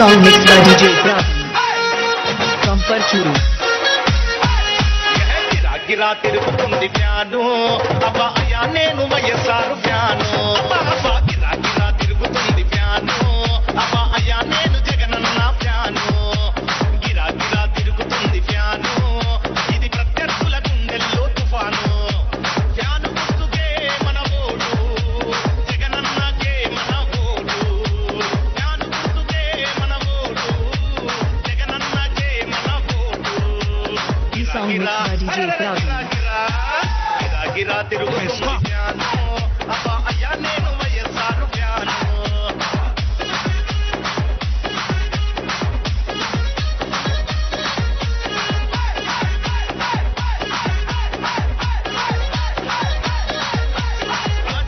song mixed by DJ Bravi from Parchuru. గిరా తిరుగుతుంది fan అబ్బా అయ్యా నేను వయసారు ఫ్యాను అబ్బా గిరా గిరా తిరుగుతుంది ఫ్యాను అబ్బా అయ్యా నేను జగనన్న ఫ్యాను గిరా గిరా తిరుగుతుంది ఫ్యాను ఇది ప్రత్యర్థుల గుండెల్లో తుఫాను ఫ్యాను గుర్తుకే మన ఓడు జగనన్నకే మన ఓడు ఫ్యాను గుర్తుకే మన ఓడు జగనన్నకే మన ఓడు ఈ song mixed by DJ Bravi. గిరా తిరుగుతుంది ఫ్యాను అబ్బా అయ్యా నేను వయసారు ఫ్యాను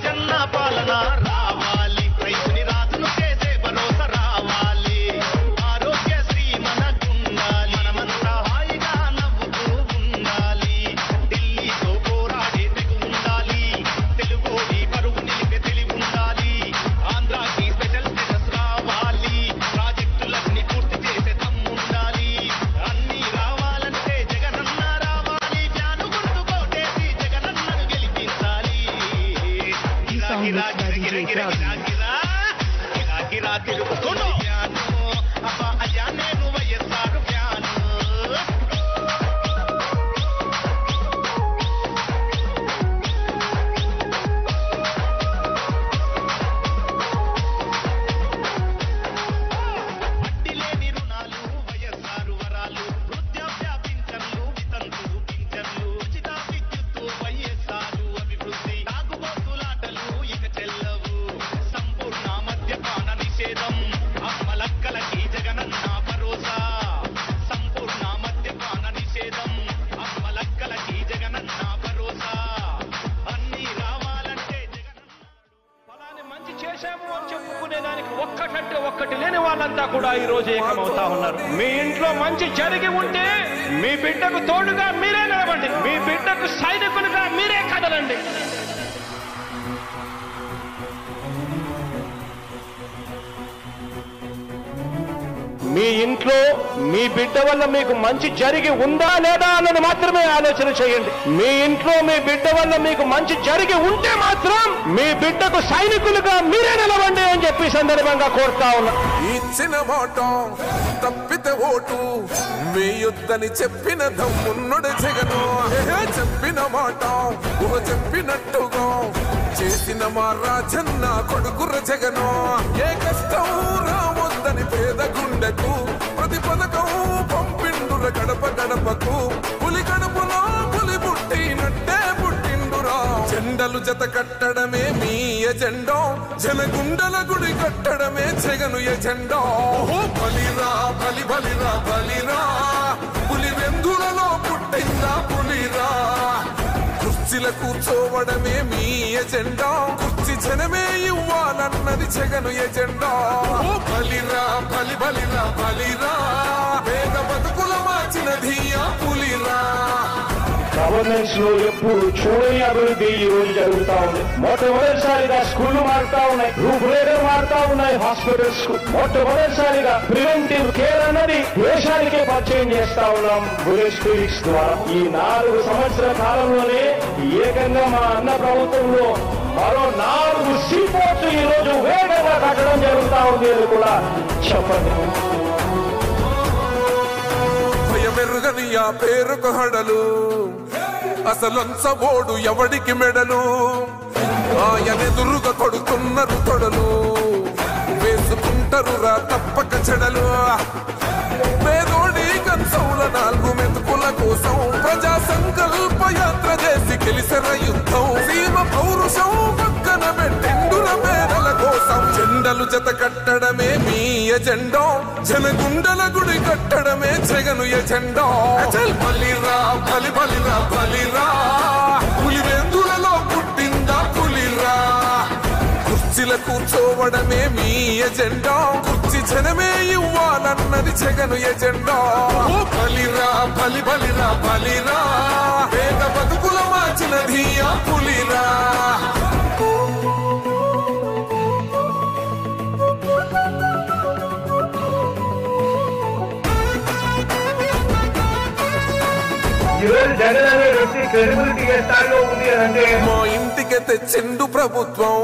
జన్న పాలన రావాలి రైతుని రాజును చేసే భరోసా రావాలి ఆరోగ్యశ్రీ మనకుండాలి మనమంతా హాయిగా నవ్వుతూ ఉండాలి ఢిల్లీతో పోరాడే తెగు ఉండాలి తెలుగోడి పరువు నిలిపే తెలివి ఉండాలి ఆంధ్రాకి స్పెషల్ స్టేటస్ రావాలి ప్రాజెక్టులన్నీ పూర్తి చేసే దమ్ముండాలి అన్నీ రావాలంటే జగనన్న రావాలి ఫ్యాను గుర్తు కోటేసి జగనన్నను గెలిపించాలి ఈ song mixed by DJ Bravi. గిరా తిరుగుతుంది ఫ్యాను అబ్బా అయ్యా నేను వయసారు ఫ్యాను వడ్డీలేని రుణాలు వయస్సారు వరాలు వృద్ధాప్య పింఛన్లు వితంతు పింఛన్లు ఉచిత విద్యుత్తు వయస్సారు అభివృద్ధి తాగుబోతులాటలు ఇక చెల్లవు సంపూర్ణ మద్యపాన నిషేధం అమ్మలక్కలకి జగనన్న భరోసా సంపూర్ణ మద్యపాన నిషేధం అమ్మలక్కలకి జగనన్న భరోసా అన్నీ రావాలంటే ఫలాన్ని మంచి చేశాము అని చెప్పుకునేదానికి ఒక్కటంటే ఒక్కటి లేని వాళ్ళంతా కూడా ఈ రోజు ఏకమవుతా ఉన్నారు. మీ ఇంట్లో మంచి జరిగి ఉంటే మీ బిడ్డకు తోడుగా మీరే నిలబండి, మీ బిడ్డకు సైనికులుగా మీరే కదలండి. మీ ఇంట్లో మీ బిడ్డ వల్ల మీకు మంచి జరిగి ఉందా లేదా అన్నది మాత్రమే ఆలోచన చేయండి. మీ ఇంట్లో మీ బిడ్డ వల్ల మీకు మంచి జరిగి ఉంటే మాత్రం మీ బిడ్డకు సైనికులుగా మీరే నిలవండి అని చెప్పి సందర్భంగా కోరుతా ఉన్నా. ఇచ్చిన మాట తప్పితే ఓటు వేయొద్దని చెప్పిన దమ్మున్నడు జగను చెప్పిన మాట చెప్పినట్టుగా చేసిన మా రాజన్న కొడుకుర జగను ఏ కష్టం రావద్దని పేద గుండెకు ప్రతి పథకం పంపిండుర గడప గడపకు పులి గడపలో పులి పుట్టినట్టే పుట్టిండురా జెండలు జత కట్టడమే మీ ఎజెండా జనగుండల గుడి కట్టడమే జగను ఎజెండా బలిరా బలి బలిరా బలిరా పులి వెందులలో పుట్టిందా పులిరా కుర్చీల కూర్చోవడమే మీ ఎజెండా కుర్చీ జనమే ఇవ్వాలన్నది జగను ఎజెండా బలిరా బలి బలిరా బలిరా పేద బతుకుల మార్చినది ఆ పులిరా. గవర్నెన్స్ లో ఎప్పుడు చూడని అభివృద్ధి ఈ రోజు జరుగుతా ఉంది. మొట్టమొదటిసారిగా స్కూళ్లు మారుతా ఉన్నాయి, రూపురేఖలు మారుతా ఉన్నాయి, హాస్పిటల్స్ కు మొట్టమొదటిసారిగా ప్రివెంటివ్ కేర్ అన్నది దేశానికే పరిచయం చేస్తా ఉన్నాం బుల్లెట్ క్లినిక్స్ ద్వారా. ఈ 4 సంవత్సరాల కాలంలోనే ఏకంగా మా అన్న ప్రభుత్వంలో మరో 4 సీపోర్ట్స్ ఈ రోజు వేగంగా కట్టడం జరుగుతా ఉంది అని కూడా చెప్పండి. భయమెరుగని ఆ పేరుకు హడలు అసలంచబోడు ఎవడికి మెడలు ఆయనెదురుగా కొడుతున్నారు తొడలు వేసుకుంటారు రా తప్పక చెడలు పేదోడి కంచౌల 4 మెతుకుల కోసం ప్రజా సంకల్ప యాత్ర చేసి గెలిసిన యుద్ధం సీమ పౌరుషం పక్కన పెట్టిండుల పేదల కోసం జెండలు జత కట్టడమే మీ ఎజెండా జనగుండల గుడి కట్టడమే జగను ఎజెండా బలిరా బలి బలిరా బలిరా పులి వెందులలో పుట్టిందా పులిరా కుర్చీల కూర్చోవడమే మీ ఎజెండా కుర్చీ జనమే ఇవ్వాలన్నది జగను ఎజెండా బలిరా బలి బలిరా బలిరా పేద బతుకుల మార్చినది ఆ పులిరా. ఈరోజు జగన్ అనే వ్యక్తి క్రెడిబిలిటీ ఏ స్థాయిలో ఉంది అంటే మా ఇంటికి తెచ్చిండు ప్రభుత్వం,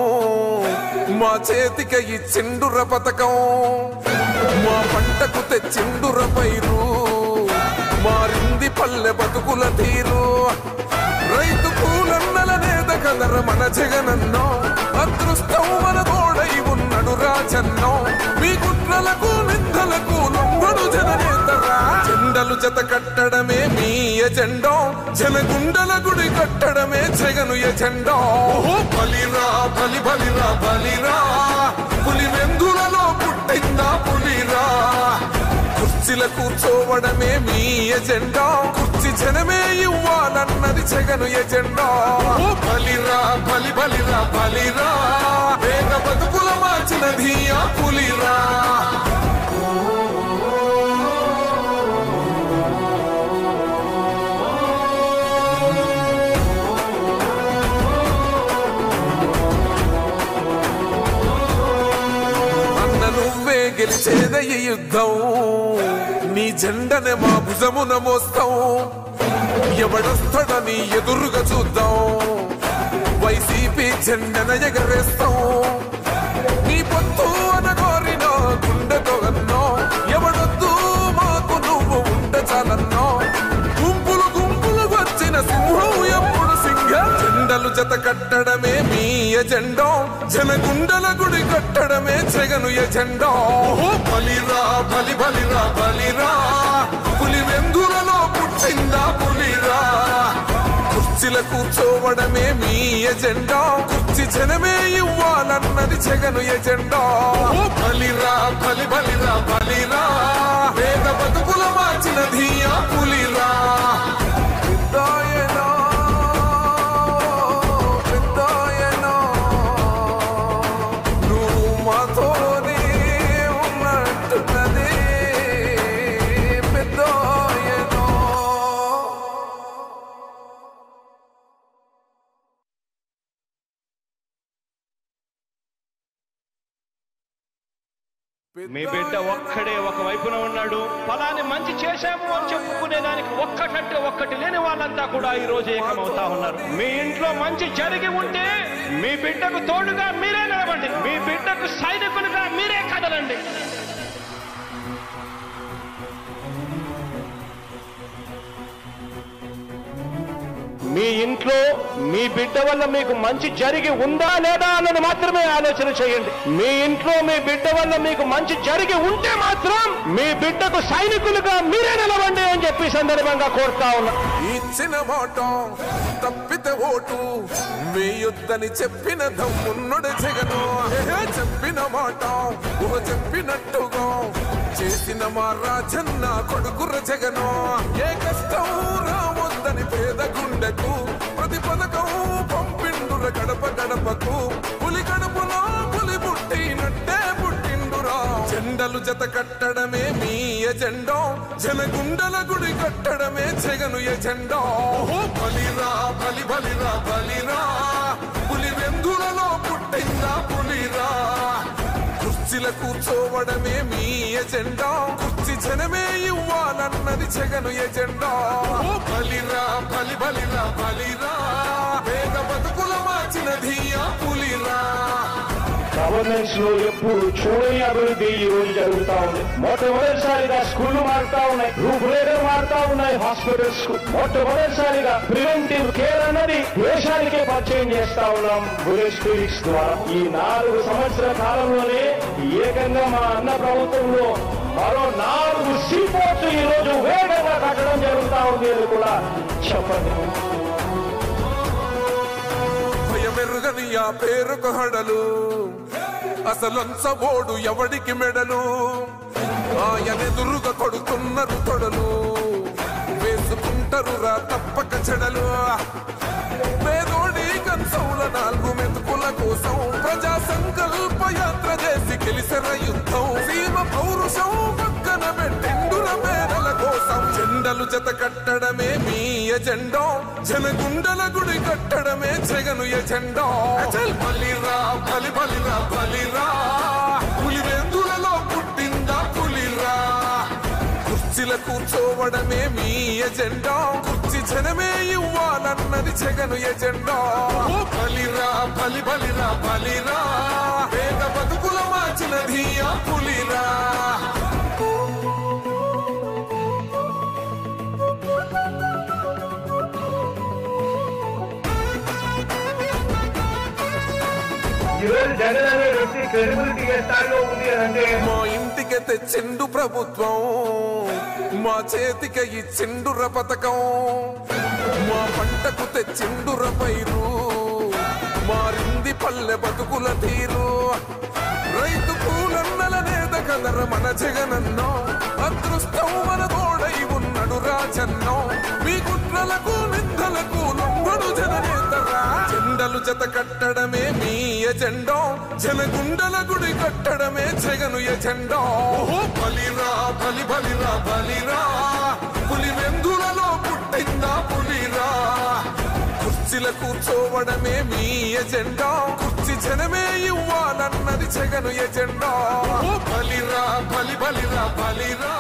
మా చేతికి ఇచ్చిండుర పథకం, మా పంటకు తెచ్చిండుర పైరు, మారింది పల్లె బతుకుల తీరు. రైతు కూలన్నల నేత కదర మన జగనన్నో, అదృష్టం మన తోడై ఉన్నాడు రాజన్నో. మీ కుట్రలకు నిందలకు లొంగడు జననేతరా, జెండలు జత కట్టడమే మీ ఎజెండో, జనగుండల గుడి కట్టడమే జగను ఎజెండో. బలిరా బలి బలిరా బలిరా, పులి వెందులలో పుట్టిందా పులిరా. కుర్చీల కూర్చోవడమే మీ ఎజెండా, కుర్చీ జనమే ఇవ్వాలన్నది జగను ఎజెండా. బలిరా బలి బలిరా బలిరా, వేగ బతుకుల మార్చినది ఆ పులిరా. గెలిచేదయ్య యుద్ధం, నీ జెండనే మా భుజమున మోస్తాం. ఎవడొస్తాడని ఎదురుగా చూద్దాం, వైసీపీ జెండన ఎగరేస్తాం. నీ పొత్తు అనగోరిన గుండెతో అన్నో, ఎవడొద్దు మాకు నువ్వు ఉంటే చాలన్నో. గుంపులు గుంపులు వచ్చిన సింహం ఎప్పుడు సింగ, జెండలు జత కట్టడమే మీ ఎజెండో, జనగుండల గుడి కట్టడమే జగను ఎజెండో. బలిరా బలి బలిరా బలిరా, పులి వెందులలో పుట్టిందా పులిరా. కుర్చీల కూర్చోవడమే మీ ఎజెండా, కుర్చీ జనమే ఇవ్వాలన్నది జగను ఎజెండా. బలిరా బలి బలిరా బలిరా, వేద బతుకుల మార్చినది ఆ పులిరా. మీ బిడ్డ ఒక్కడే ఒక వైపున ఉన్నాడు. ఫలాన్ని మంచి చేశాము అని చెప్పుకునే దానికి ఒక్కటంటే ఒక్కటి లేని వాళ్ళంతా కూడా ఈ రోజు ఏకమవుతా ఉన్నారు. మీ ఇంట్లో మంచి జరిగి ఉంటే మీ బిడ్డకు తోడుగా మీరే నిలబండి, మీ బిడ్డకు సైనికులుగా మీరే కదలండి. మీ ఇంట్లో మీ బిడ్డ వల్ల మీకు మంచి జరిగి ఉందా లేదా అన్నది మాత్రమే ఆలోచన చేయండి. మీ ఇంట్లో మీ బిడ్డ వల్ల మీకు మంచి జరిగి ఉంటే మాత్రం మీ బిడ్డకు సైనికులుగా మీరే నిలవండి అని చెప్పి సందర్భంగా కోరుతా ఉన్నా. ఇచ్చిన మాట తప్పితే ఓటు వేయొద్దని చెప్పిన దమ్మున్నడు జగను, చెప్పిన మాట చెప్పినట్టుగా చేసిన మా రాజన్న కొడుకుర జగను. ఏ కష్టం రావద్దని పేద గుండెకు ప్రతి పథకం పంపిండుర గడప గడపకు. పులి గడపలో పులి పుట్టినట్టే పుట్టిండురా, జెండలు జత కట్టడమే మీ ఎజెండో, జనగుండల గుడి కట్టడమే జగను ఎజెండో. బలిరా బలి బలిరా బలిరా, పులి వెందులలో పుట్టిందా పులిరా. కుర్చీల కూర్చోవడమే మీ ఎజెండా, కుర్చీ జనమే ఇవ్వాలన్నది జగను ఎజెండా. బలిరా బలి బలిరా బలిరా, వేగ బతుకుల మార్చినది ఆ పులిరా. గవర్నెన్స్ లో ఎప్పుడు చూడని అభివృద్ధి ఈ రోజు జరుగుతా ఉంది. మొట్టమొదటిసారిగా స్కూళ్లు మారుతా ఉన్నాయి, రూపురేఖలు మారుతా ఉన్నాయి. హాస్పిటల్స్ కు మొట్టమొదటిసారిగా ప్రివెంటివ్ కేర్ అన్నది దేశానికే పరిచయం చేస్తా ఉన్నాం బుల్లెట్ క్లినిక్స్ ద్వారా. ఈ 4 సంవత్సరాల కాలంలోనే ఏకంగా మా అన్న ప్రభుత్వంలో మరో 4 సీపోర్ట్స్ ఈ రోజు వేగంగా కట్టడం జరుగుతా ఉంది అని కూడా చెప్పండి. భయమెరుగని ఆ పేరుకు హడలు, అసలంచబోడు ఎవడికి మెడలు. ఆయనెదురుగా కొడుతున్నారు తొడలు, వేసుకుంటారు రా తప్పక చెడలు. పేదోడి కంచంల 4 మెతుకుల కోసం ప్రజా సంకల్ప యాత్ర చేసి గెలిసిన యుద్ధం. సీమ పౌరుషం పక్కన పెట్టిండుల పేదల కోసం, జెండలు జత కట్టడమే మీ ఎజెండో, జనగుండల గుడి కట్టడమే జగను ఎజెండో. బలిరా బలి బలిరా బలిరా, పులి వెందులలో పుట్టిందా పులిరా. కుర్చీల కుర్చీల కూర్చోవడమే మీ ఎజెండా కుర్చీ జనమే ఇవ్వాలన్నది జగను ఎజెండా బలిరా బలి బలిరా బలిరా పేద బతుకుల మార్చినది ఆ పులిరా జగన్ అనే వ్యక్తి క్రెడిబిలిటీ ఏ స్థాయిలో ఉంది అంటే మా ఇంటికి తెచ్చిండు ప్రభుత్వం మా చేతికి ఇచ్చిండుర పథకం మా పంటకు తెచ్చిండుర పైరు మారింది పల్లె బతుకుల తీరు రైతు పూలన్నల నేత కదర మన జగనన్నో అదృష్టం మన తోడై ఉన్నడు రాజన్నో మీ కుట్రలకు నిందలకు లొంగడు జననేతరా జెండలు జత కట్టడమే మీ ఎజెండా జనగుండల గుడి కట్టడమే జగను ఎజెండా బలిరా బలి బలిరా బలిరా పులి వెందులలో పుట్టిందా పులిరా కుర్చీల కూర్చోవడమే మీ ఎజెండా కుర్చీ జనమే ఇవ్వాలన్నది జగను ఎజెండా బలిరా బలి బలిరా బలిరా